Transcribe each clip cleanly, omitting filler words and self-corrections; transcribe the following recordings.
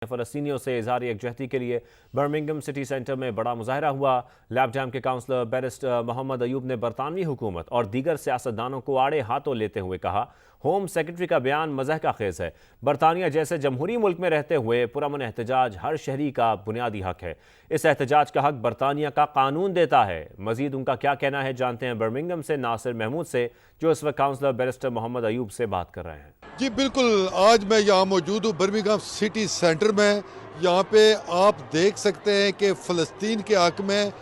फ़लस्तीनियों से इज़हार यकजहती के लिए बर्मिंघम सिटी सेंटर में बड़ा मुजाहरा हुआ। लैब डैम के काउंसलर बैरिस्टर मोहम्मद अयूब ने बरतानवी हुकूमत और दीगर सियासतदानों को आड़े हाथों लेते हुए कहा, होम सेक्रेटरी का बयान मज़ह का खेज है। बरतानिया जैसे जमहूरी मुल्क में रहते हुए पुरअमन एहतजाज हर शहरी का बुनियादी हक है। इस एहतजाज का हक बरतानिया का कानून देता है। मजीद उनका क्या कहना है जानते हैं बर्मिंघम से नासिर महमूद से, जो इस वक्त काउंसलर बैरिस्टर मोहम्मद अयूब से बात कर रहे हैं। जी बिल्कुल, आज मैं यहाँ मौजूद हूँ बर्मिंघम सिटी सेंटर में। यहाँ पे आप देख सकते हैं कि फ़लस्तीन के हक में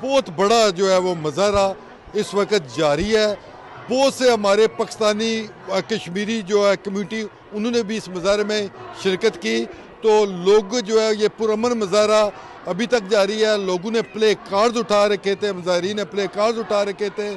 बहुत बड़ा जो है वो मुजाहरा इस वक्त जारी है। बहुत से हमारे पाकिस्तानी कश्मीरी जो है कम्युनिटी, उन्होंने भी इस मुजाहरे में शिरकत की। तो लोग जो है ये पुरअमन मुजाहरा अभी तक जारी है। लोगों ने प्ले कार्ड उठा रखे थे, मुजाहरीन ने प्ले कार्ड उठा रखे थे।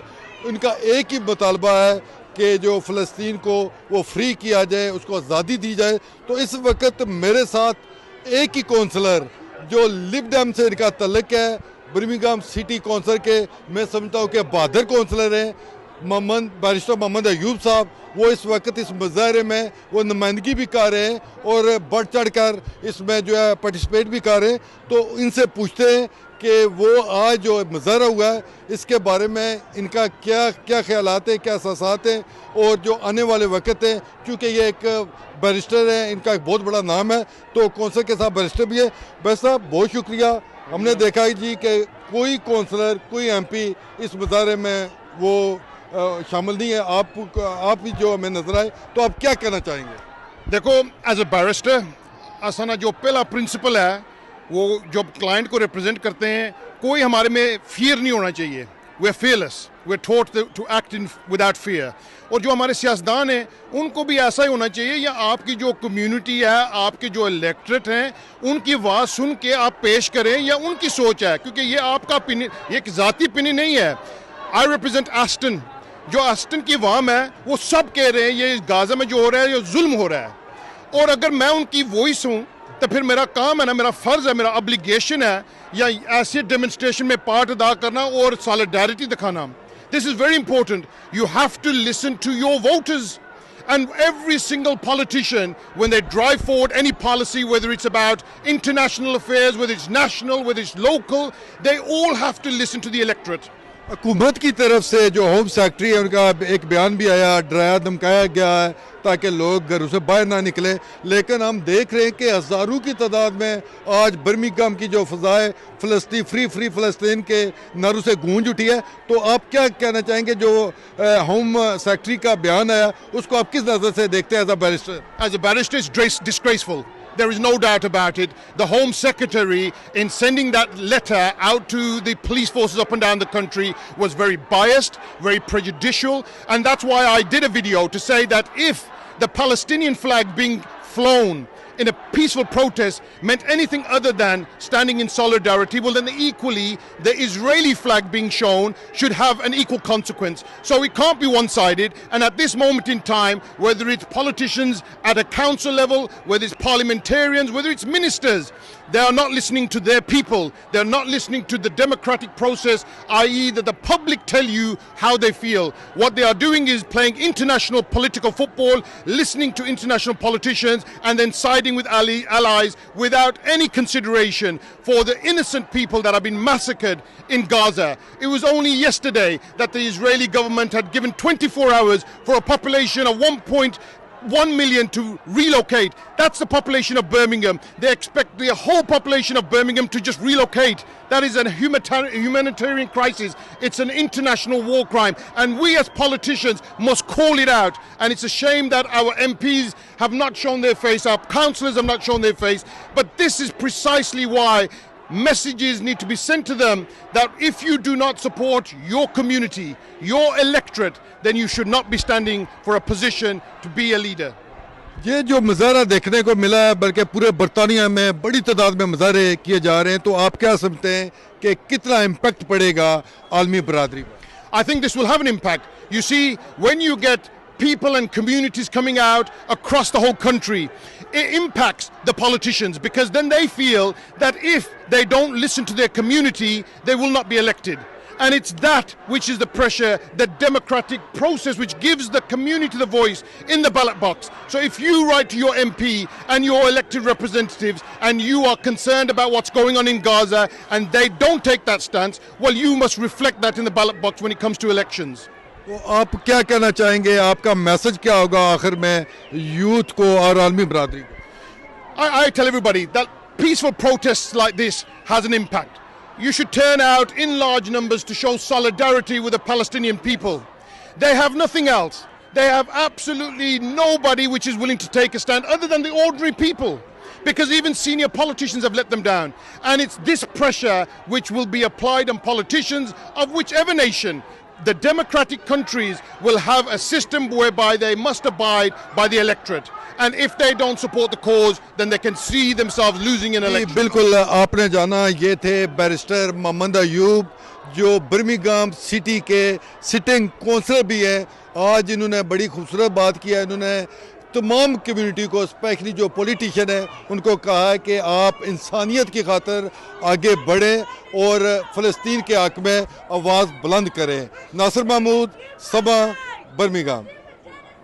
इनका एक ही मुतालबा है कि जो फ़लस्तीन को वो फ्री किया जाए, उसको आज़ादी दी जाए। तो इस वक्त मेरे साथ एक ही कौंसलर जो लिब डैम से इनका तल्लुक़ है, बर्मिंघम सिटी कौंसलर के मैं समझता हूँ कि बहादुर कौंसलर हैं, बैरिस्टर मोहम्मद अयूब साहब। वो इस वक्त इस मुजाहरे में वो नुमाइंदगी भी कर रहे हैं और बढ़ चढ़ कर इसमें जो है पार्टिसिपेट भी कर रहे हैं। तो इनसे पूछते हैं कि वो आज जो मुजाहरा हुआ है इसके बारे में इनका क्या क्या ख्यालात हैं, क्या एहसासात हैं, और जो आने वाले वक्त है, क्योंकि ये एक बैरिस्टर है, इनका एक बहुत बड़ा नाम है। तो कौंसलर के साथ बैरिस्टर भी है। बैरिस्टर साहब बहुत शुक्रिया। हमने देखा है जी कि कोई कौंसलर, कोई MP इस मुजाहरे में वो शामिल नहीं है। आप ही जो हमें नजर आए, तो आप क्या कहना चाहेंगे? देखो, एज ए बैरिस्टर असाना जो पहला प्रिंसिपल है वो जो क्लाइंट को रिप्रेजेंट करते हैं, कोई हमारे में फियर नहीं होना चाहिए। We are fearless, we are taught to act in without fear। और जो हमारे सियासतदान हैं उनको भी ऐसा ही होना चाहिए। या आपकी जो कम्युनिटी है, आपके जो इलेक्टरेट हैं, उनकी आवाज़ सुन के आप पेश करें, या उनकी सोच है, क्योंकि ये आपका ओपिनियन, ये एक ज़ाती ओपिनियन नहीं है। आई रिप्रेजेंट एस्टन, जो एस्टन की वाम है, वो सब कह रहे हैं ये गाजा में जो हो रहा है ये जुल्म हो रहा है। और अगर मैं उनकी वॉइस हूँ तो फिर मेरा काम है ना, मेरा फ़र्ज़ है, मेरा ऑब्लिगेशन है या ऐसे डेमोन्स्ट्रेशन में पार्ट अदा करना और सॉलिडारिटी दिखाना। This is very important. You have to listen to your voters. And every single politician, when they drive forward any policy, whether it's about international affairs, whether it's national, whether it's local, they all have to listen to the electorate. हुकूमत की तरफ से जो home secretary है उनका एक बयान भी आया, डराया धमकाया गया है ताकि लोग घरों से बाहर ना निकले। लेकिन हम देख रहे हैं कि हज़ारों की तादाद में आज बर्मिंघम की जो फ़ज़ाएँ फ़लस्तीन फ्री फ़लस्तीन के नारों से गूंज उठी है। तो आप क्या कहना चाहेंगे जो होम सेक्रेटरी का बयान आया, उसको आप किस नज़र से देखते हैं as a barrister? As a barrister, it's disgraceful. There is no doubt about it. The Home Secretary, in sending that letter out to the police forces up and down the country, was very biased, very prejudicial, and that's why I did a video to say that if the Palestinian flag being flown in a peaceful protest meant anything other than standing in solidarity, well then equally the Israeli flag being shown should have an equal consequence. So it can't be one-sided, and at this moment in time, whether it's politicians at a council level, whether it's parliamentarians, whether it's ministers, they are not listening to their people. They're not listening to the democratic process, i.e. that the public tell you how they feel. What they are doing is playing international political football, listening to international politicians, and then siding with allies without any consideration for the innocent people that have been massacred in Gaza. It was only yesterday that the Israeli government had given 24 hours for a population of 1.1 million to relocate. That's the population of Birmingham. They expect the whole population of Birmingham to just relocate. That is a humanitarian crisis. It's an international war crime, and we as politicians must call it out. And it's a shame that our MPs have not shown their face, our councillors have not shown their face, but this is precisely why messages need to be sent to them that if you do not support your community, your electorate, then you should not be standing for a position to be a leader. ये जो मुजाहरा देखने को मिला है, बल्कि पूरे बरतानिया में बड़ी तादाद में मुजाहरे किए जा रहे हैं, तो आप क्या समझते हैं कि कितना इम्पैक्ट पड़ेगा आलमी बरादरी पर? I think this will have an impact. You see, when you get people and communities coming out across the whole country, it impacts the politicians, because then they feel that if they don't listen to their community, they will not be elected. And it's that which is the pressure, the democratic process which gives the community the voice in the ballot box. So if you write to your MP and your elected representatives and you are concerned about what's going on in Gaza and they don't take that stance, well, you must reflect that in the ballot box when it comes to elections. तो आप क्या कहना चाहेंगे, आपका message क्या होगा आखिर में यूथ को और आलमी बरादरी को? I tell everybody that peaceful protests like this has an impact. You should turn out in large numbers to show solidarity with the Palestinian people. They have nothing else. They have absolutely nobody which is willing to take a stand other than the ordinary people, because even senior politicians have let them down. And it's this pressure which will be applied on politicians of whichever nation. The democratic countries will have a system whereby they must abide by the electorate. And if they don't support the cause, then they can see themselves losing an election. बिल्कुल आपने जाना, ये थे barrister Mohammad Ayub जो Birmingham city के sitting counsellor भी हैं। आज इन्होंने बड़ी खूबसूरत बात किया, इन्होंने तमाम कम्युनिटी को, स्पेशली जो पॉलिटिशियन है, उनको कहा है कि आप इंसानियत की खातर आगे बढ़ें और फ़लस्तीन के हक़ में आवाज़ बुलंद करें। नासिर महमूद, समा, बर्मिंघम।